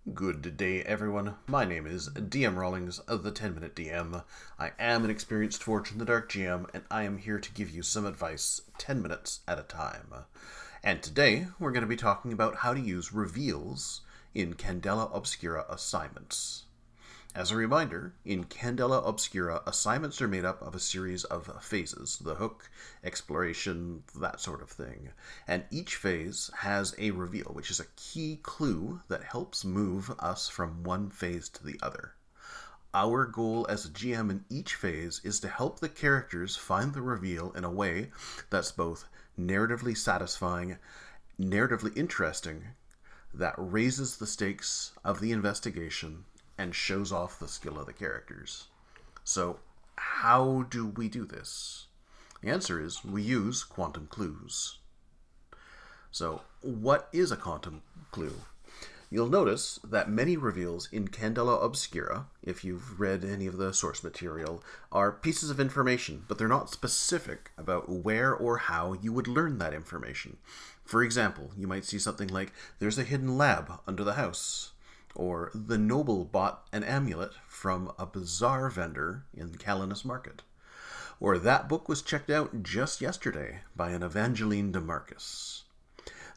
Good day, everyone. My name is DM Rawlings of the 10-Minute DM. I am an experienced Forge in the Dark GM, and I am here to give you some advice 10 minutes at a time. And today, we're going to be talking about how to use reveals in Candela Obscura assignments. As a reminder, in Candela Obscura, assignments are made up of a series of phases, the hook, exploration, that sort of thing. And each phase has a reveal, which is a key clue that helps move us from one phase to the other. Our goal as a GM in each phase is to help the characters find the reveal in a way that's both narratively satisfying, narratively interesting, that raises the stakes of the investigation, and shows off the skill of the characters. So, how do we do this? The answer is we use quantum clues. So, what is a quantum clue? You'll notice that many reveals in Candela Obscura, if you've read any of the source material, are pieces of information, but they're not specific about where or how you would learn that information. For example, you might see something like, there's a hidden lab under the house, or the noble bought an amulet from a bizarre vendor in Calanus Market, or that book was checked out just yesterday by an Evangeline DeMarcus.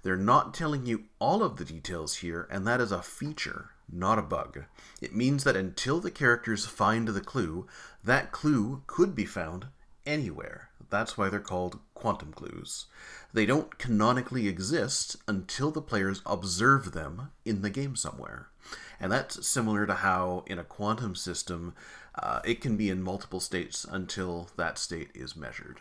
They're not telling you all of the details here, and that is a feature, not a bug. It means that until the characters find the clue, that clue could be found anywhere. That's why they're called quantum clues. They don't canonically exist until the players observe them in the game somewhere. And that's similar to how in a quantum system, it can be in multiple states until that state is measured.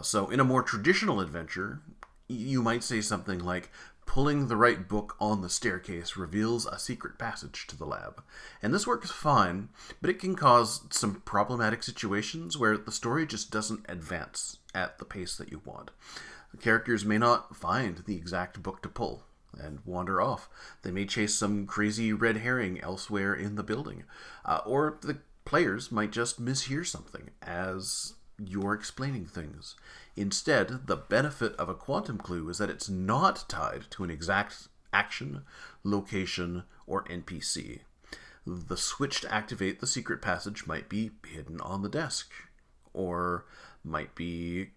So in a more traditional adventure, you might say something like, pulling the right book on the staircase reveals a secret passage to the lab. And this works fine, but it can cause some problematic situations where the story just doesn't advance at the pace that you want. The characters may not find the exact book to pull and wander off. They may chase some crazy red herring elsewhere in the building. Or the players might just mishear something as you're explaining things. Instead, the benefit of a quantum clue is that it's not tied to an exact action, location, or NPC. The switch to activate the secret passage might be hidden on the desk, or might be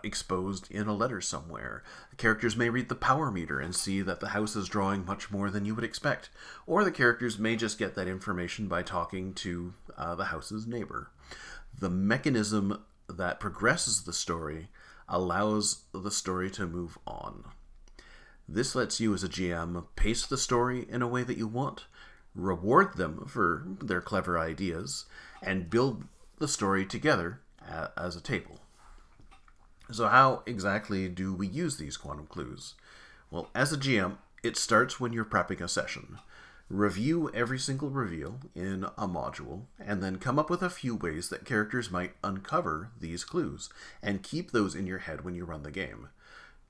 exposed in a letter somewhere. The characters may read the power meter and see that the house is drawing much more than you would expect, or the characters may just get that information by talking to the house's neighbor. The mechanism that progresses the story allows the story to move on. This lets you as a GM pace the story in a way that you want, reward them for their clever ideas, and build the story together as a table. So how exactly do we use these quantum clues? Well, as a GM, it starts when you're prepping a session. Review every single reveal in a module, and then come up with a few ways that characters might uncover these clues, and keep those in your head when you run the game.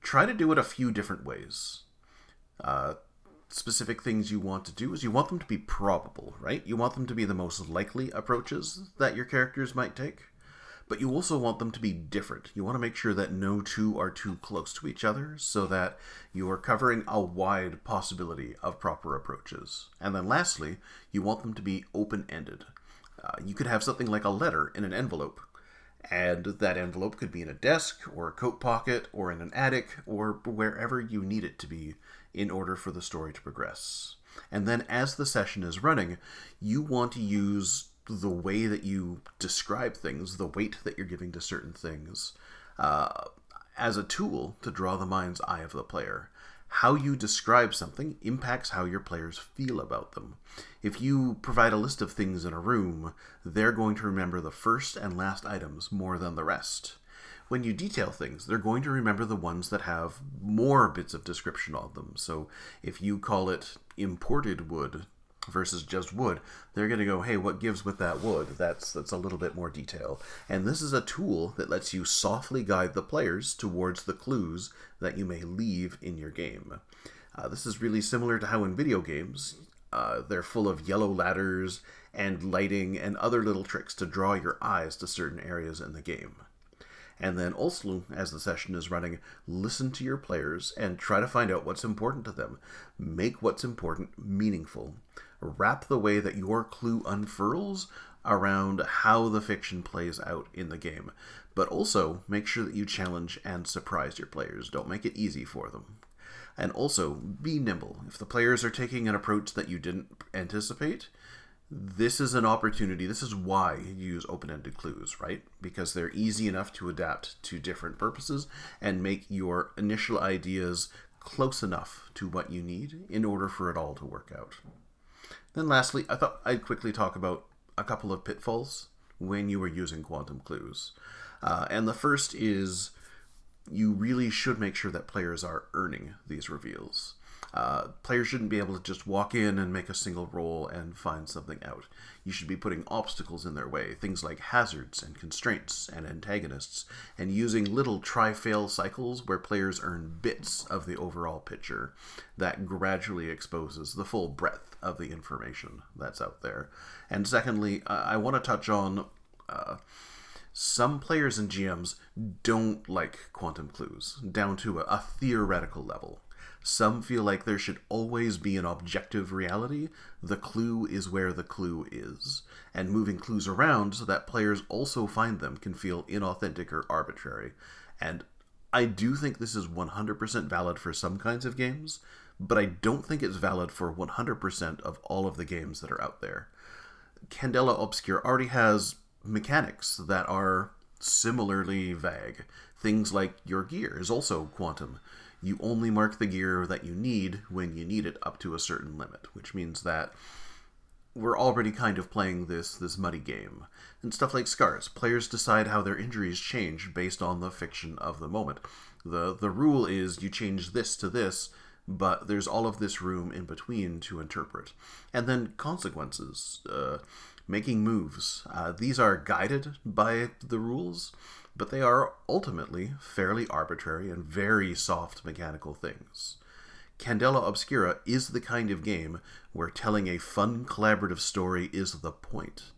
Try to do it a few different ways. Specific things you want to do is you want them to be probable, right? You want them to be the most likely approaches that your characters might take. But you also want them to be different. You want to make sure that no two are too close to each other so that you are covering a wide possibility of proper approaches. And then lastly, you want them to be open-ended. You could have something like a letter in an envelope, and that envelope could be in a desk or a coat pocket or in an attic or wherever you need it to be in order for the story to progress. And then as the session is running, you want to use the way that you describe things, the weight that you're giving to certain things, as a tool to draw the mind's eye of the player. How you describe something impacts how your players feel about them. If you provide a list of things in a room, they're going to remember the first and last items more than the rest. When you detail things, they're going to remember the ones that have more bits of description on them. So if you call it imported wood versus just wood, they're going to go, hey, what gives with that wood? That's a little bit more detail. And this is a tool that lets you softly guide the players towards the clues that you may leave in your game. This is really similar to how in video games, they're full of yellow ladders and lighting and other little tricks to draw your eyes to certain areas in the game. And then also, as the session is running, listen to your players and try to find out what's important to them. Make what's important meaningful. Wrap the way that your clue unfurls around how the fiction plays out in the game. But also, make sure that you challenge and surprise your players. Don't make it easy for them. And also, be nimble. If the players are taking an approach that you didn't anticipate, this is an opportunity. This is why you use open-ended clues, right? Because they're easy enough to adapt to different purposes and make your initial ideas close enough to what you need in order for it all to work out. Then lastly, I thought I'd quickly talk about a couple of pitfalls when you are using quantum clues. And the first is you really should make sure that players are earning these reveals. Players shouldn't be able to just walk in and make a single roll and find something out. You should be putting obstacles in their way, things like hazards and constraints and antagonists, and using little try-fail cycles where players earn bits of the overall picture that gradually exposes the full breadth of the information that's out there. And secondly, I want to touch on some players and GMs don't like quantum clues, down to a theoretical level. Some feel like there should always be an objective reality. The clue is where the clue is. And moving clues around so that players also find them can feel inauthentic or arbitrary. And I do think this is 100% valid for some kinds of games, but I don't think it's valid for 100% of all of the games that are out there. Candela Obscura already has mechanics that are similarly vague. Things like your gear is also quantum. You only mark the gear that you need when you need it up to a certain limit, which means that we're already kind of playing this muddy game. And stuff like scars. Players decide how their injuries change based on the fiction of the moment. The rule is you change this to this, but there's all of this room in between to interpret. And then consequences. Making moves. These are guided by the rules, but they are ultimately fairly arbitrary and very soft mechanical things. Candela Obscura is the kind of game where telling a fun collaborative story is the point.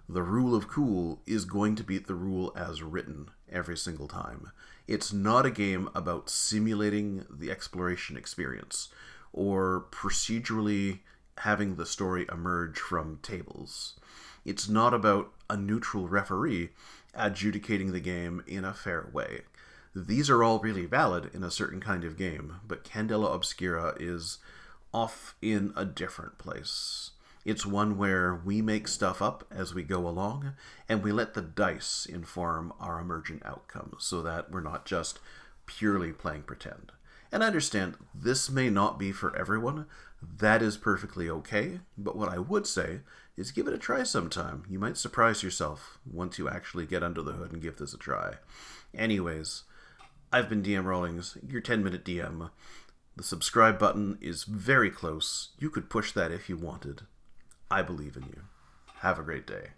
The rule of cool is going to beat the rule as written every single time. It's not a game about simulating the exploration experience or procedurally having the story emerge from tables. It's not about a neutral referee adjudicating the game in a fair way. These are all really valid in a certain kind of game, but Candela Obscura is off in a different place. It's one where we make stuff up as we go along, and we let the dice inform our emergent outcomes so that we're not just purely playing pretend. And I understand this may not be for everyone. That is perfectly okay, but what I would say is give it a try sometime. You might surprise yourself once you actually get under the hood and give this a try. Anyways, I've been DM Rawlings, your 10-minute DM. The subscribe button is very close. You could push that if you wanted. I believe in you. Have a great day.